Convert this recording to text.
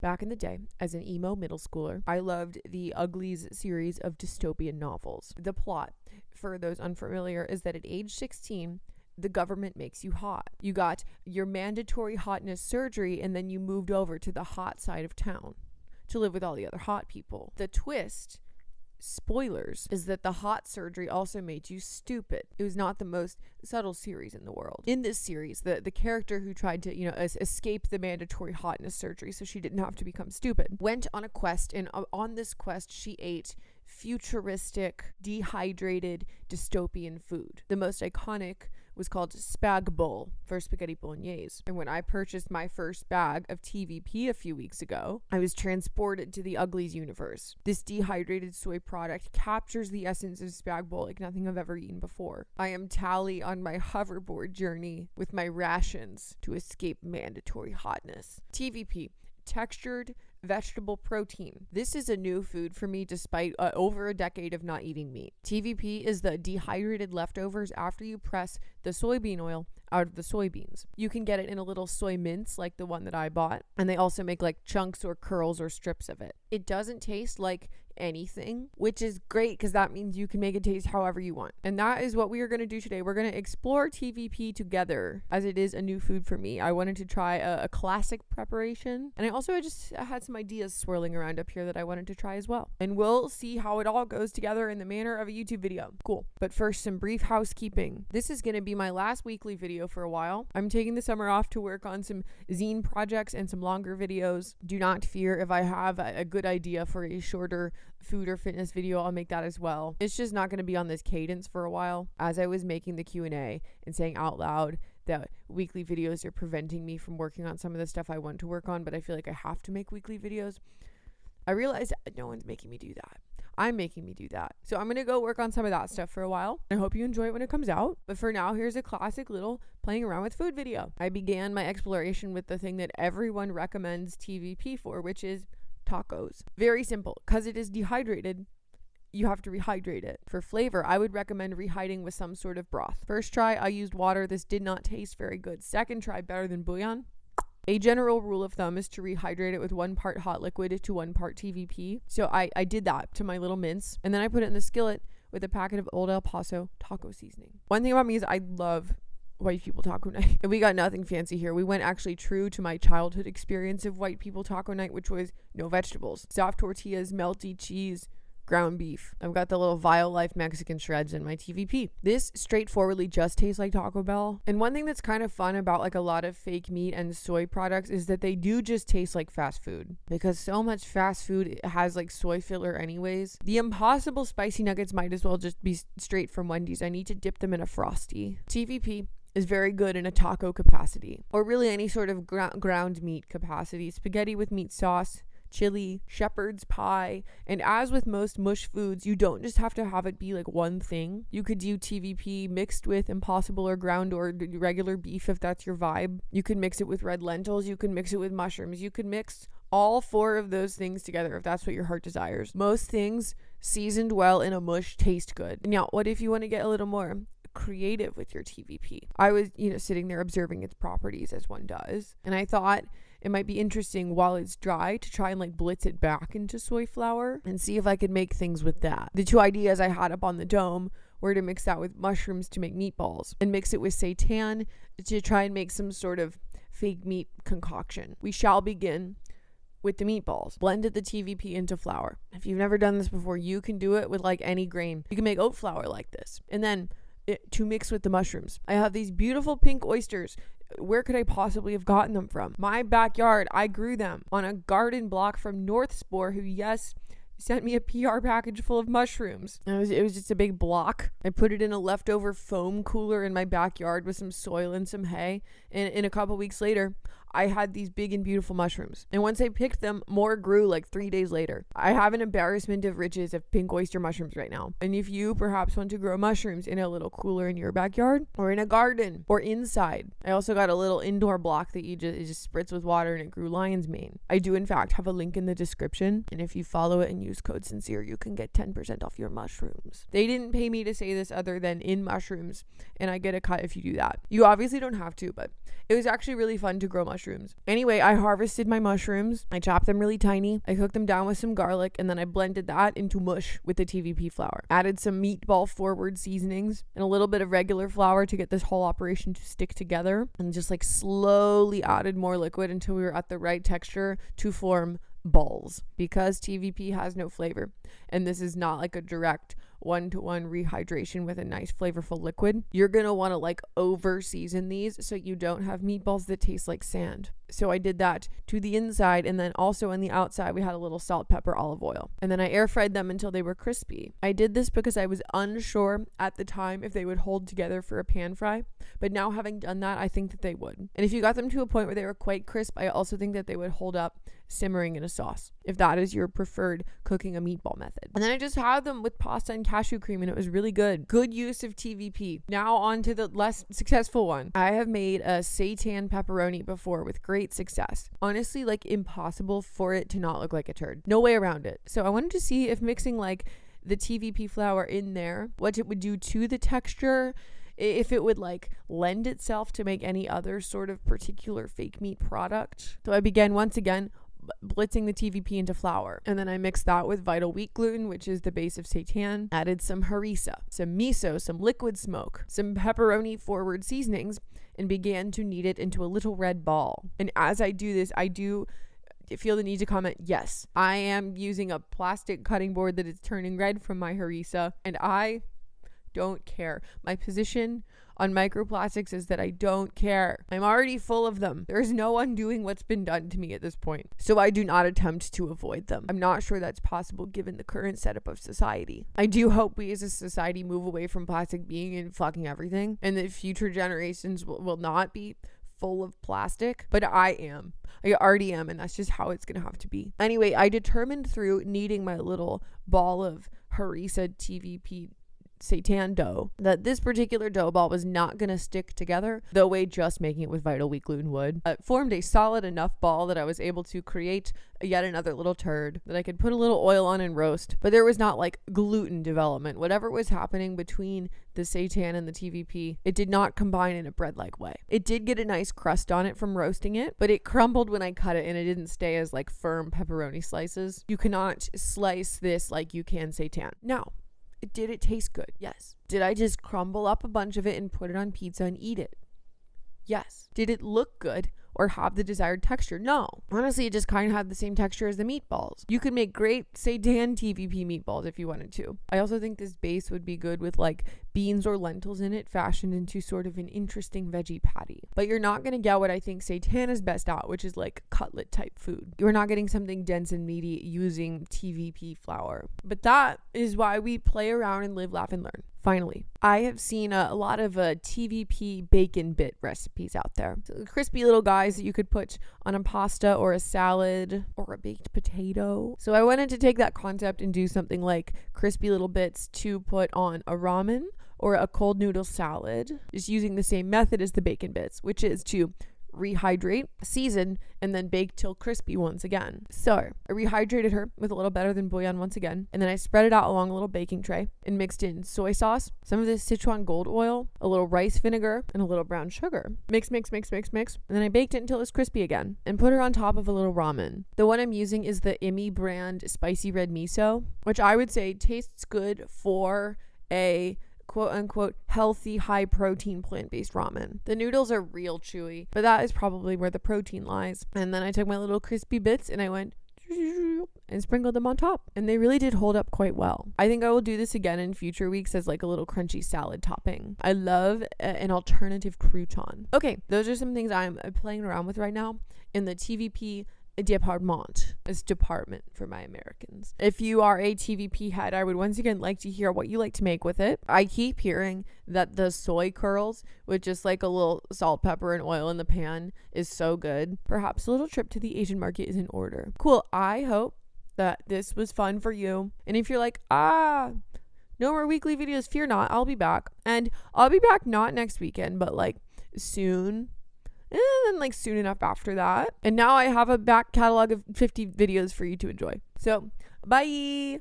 Back in the day, as an emo middle schooler, I loved the Uglies series of dystopian novels. The plot, for those unfamiliar, is that at age 16, the government makes you hot. You got your mandatory hotness surgery, and then you moved over to the hot side of town to live with all the other hot people. The twist, spoilers, is that the hot surgery also made you stupid. It was not the most subtle series in the world. In this series, the character who tried to, escape the mandatory hotness surgery so she didn't have to become stupid, went on a quest, and on this quest, she ate futuristic, dehydrated, dystopian food. The most iconic was called Spag Bowl for spaghetti bolognese. And when I purchased my first bag of TVP a few weeks ago, I was transported to the Uglies universe. This dehydrated soy product captures the essence of Spag Bowl like nothing I've ever eaten before. I am Tally on my hoverboard journey with my rations to escape mandatory hotness. TVP, textured vegetable protein. This is a new food for me despite over a decade of not eating meat. TVP is the dehydrated leftovers after you press the soybean oil out of the soybeans. You can get it in a little soy mince like the one that I bought, and they also make like chunks or curls or strips of it. It doesn't taste like anything, which is great because that means you can make it taste however you want. And that is what we are going to do today. We're going to explore TVP together as it is a new food for me. I wanted to try a classic preparation, and I just had some ideas swirling around up here that I wanted to try as well. And we'll see how it all goes together in the manner of a YouTube video. Cool. But first, some brief housekeeping. This is going to be my last weekly video for a while. I'm taking the summer off to work on some zine projects and some longer videos. Do not fear if I have a good idea for a shorter food or fitness video, I'll make that as well. It's just not going to be on this cadence for a while. As I was making the Q&A and saying out loud that weekly videos are preventing me from working on some of the stuff I want to work on, but I feel like I have to make weekly videos, I realized no one's making me do that. I'm making me do that. So I'm going to go work on some of that stuff for a while. I hope you enjoy it when it comes out. But for now, here's a classic little playing around with food video. I began my exploration with the thing that everyone recommends TVP for, which is tacos. Very simple. Because it is dehydrated, you have to rehydrate it. For flavor, I would recommend rehydrating with some sort of broth. First try, I used water. This did not taste very good. Second try, better than bouillon. A general rule of thumb is to rehydrate it with 1 part hot liquid to 1 part TVP. So I did that to my little mince, and then I put it in the skillet with a packet of Old El Paso taco seasoning. One thing about me is I love white people taco night. And we got nothing fancy here. We went actually true to my childhood experience of white people taco night, which was no vegetables, soft tortillas, melty cheese, ground beef. I've got the little Vile Life Mexican shreds in my TVP. This straightforwardly just tastes like Taco Bell. And one thing that's kind of fun about like a lot of fake meat and soy products is that they do just taste like fast food, because so much fast food has like soy filler anyways. The Impossible Spicy Nuggets might as well just be straight from Wendy's. I need to dip them in a Frosty. TVP is very good in a taco capacity, or really any sort of ground meat capacity. Spaghetti with meat sauce, chili, shepherd's pie. And as with most mush foods, you don't just have to have it be like one thing. You could do TVP mixed with Impossible or ground or regular beef if that's your vibe. You could mix it with red lentils. You could mix it with mushrooms. You could mix all 4 of those things together if that's what your heart desires. Most things seasoned well in a mush taste good. Now, what if you want to get a little more creative with your TVP? I was, sitting there observing its properties as one does, and I thought it might be interesting while it's dry to try and like blitz it back into soy flour and see if I could make things with that. The 2 ideas I had up on the dome were to mix that with mushrooms to make meatballs and mix it with seitan to try and make some sort of fake meat concoction. We shall begin with the meatballs. Blended the TVP into flour. If you've never done this before, you can do it with like any grain. You can make oat flour like this. And then to mix with the mushrooms, I have these beautiful pink oysters. Where could I possibly have gotten them from? My backyard. I grew them on a garden block from North Spore, who, yes, sent me a PR package full of mushrooms. It was just a big block. I put it in a leftover foam cooler in my backyard with some soil and some hay. And a couple weeks later, I had these big and beautiful mushrooms. And once I picked them, more grew like 3 days later. I have an embarrassment of riches of pink oyster mushrooms right now. And if you perhaps want to grow mushrooms in a little cooler in your backyard or in a garden or inside, I also got a little indoor block that you just spritz with water and it grew lion's mane. I do in fact have a link in the description. And if you follow it and use code SINCERE, you can get 10% off your mushrooms. They didn't pay me to say this other than in mushrooms, and I get a cut if you do that. You obviously don't have to, but it was actually really fun to grow mushrooms mushrooms. Anyway, I harvested my mushrooms. I chopped them really tiny. I cooked them down with some garlic, and then I blended that into mush with the TVP flour. Added some meatball forward seasonings and a little bit of regular flour to get this whole operation to stick together, and just like slowly added more liquid until we were at the right texture to form balls, because TVP has no flavor, and this is not like a direct one-to-one rehydration with a nice flavorful liquid. You're gonna want to like over season these so you don't have meatballs that taste like sand. So I did that to the inside, and then also on the outside we had a little salt, pepper, olive oil, and then I air fried them until they were crispy. I did this because I was unsure at the time if they would hold together for a pan fry, but now having done that, I think that they would. And if you got them to a point where they were quite crisp, I also think that they would hold up simmering in a sauce, if that is your preferred cooking a meatball method. And then I just had them with pasta and cashew cream, and it was really good. Good use of TVP. Now on to the less successful one. I have made a seitan pepperoni before with great success. Honestly, like impossible for it to not look like a turd. No way around it. So I wanted to see if mixing like the TVP flour in there, what it would do to the texture, if it would like lend itself to make any other sort of particular fake meat product. So I began once again blitzing the TVP into flour, and then I mixed that with Vital Wheat Gluten, which is the base of seitan, added some harissa, some miso, some liquid smoke, some pepperoni forward seasonings, and began to knead it into a little red ball. And as I do this, I do feel the need to comment, yes, I am using a plastic cutting board that is turning red from my harissa, and I don't care. My position on microplastics is that I don't care. I'm already full of them. There's no undoing what's been done to me at this point. So I do not attempt to avoid them. I'm not sure that's possible given the current setup of society. I do hope we as a society move away from plastic being in fucking everything, and that future generations will not be full of plastic, but I already am, and that's just how it's gonna have to be. Anyway, I determined through kneading my little ball of harissa TVP seitan dough that this particular dough ball was not going to stick together the way just making it with Vital Wheat Gluten would. It formed a solid enough ball that I was able to create yet another little turd that I could put a little oil on and roast, but there was not like gluten development. Whatever was happening between the seitan and the TVP, it did not combine in a bread-like way. It did get a nice crust on it from roasting it, but it crumbled when I cut it, and it didn't stay as like firm pepperoni slices. You cannot slice this like you can seitan. Now, did it taste good? Yes. Did I just crumble up a bunch of it and put it on pizza and eat it? Yes. Did it look good or have the desired texture? No. Honestly, it just kind of had the same texture as the meatballs. You could make great seitan TVP meatballs if you wanted to. I also think this base would be good with like beans or lentils in it, fashioned into sort of an interesting veggie patty. But you're not going to get what I think seitan is best at, which is like cutlet type food. You're not getting something dense and meaty using TVP flour. But that is why we play around and live, laugh, and learn. Finally, I have seen a lot of TVP bacon bit recipes out there. So crispy little guys that you could put on a pasta or a salad or a baked potato. So I wanted to take that concept and do something like crispy little bits to put on a ramen or a cold noodle salad, just using the same method as the bacon bits, which is to rehydrate, season, and then bake till crispy once again. So I rehydrated her with a little better than bouillon once again, and then I spread it out along a little baking tray and mixed in soy sauce, some of this Sichuan gold oil, a little rice vinegar, and a little brown sugar. Mix, and then I baked it until it was crispy again and put her on top of a little ramen. The one I'm using is the Imi brand spicy red miso, which I would say tastes good for a quote unquote healthy, high protein plant-based ramen. The noodles are real chewy, but that is probably where the protein lies. And then I took my little crispy bits and I went and sprinkled them on top, and they really did hold up quite well. I think I will do this again in future weeks as like a little crunchy salad topping. I love an alternative crouton. Okay, those are some things I'm playing around with right now in the TVP department. It's department for my Americans. If you are a TVP head, I would once again like to hear what you like to make with it. I keep hearing that the soy curls with just like a little salt, pepper, and oil in the pan is so good. Perhaps a little trip to the Asian market is in order. Cool. I hope that this was fun for you. And if you're like, no more weekly videos, fear not, I'll be back. And I'll be back not next weekend, but like soon. And then like soon enough after that. And now I have a back catalog of 50 videos for you to enjoy. So, bye!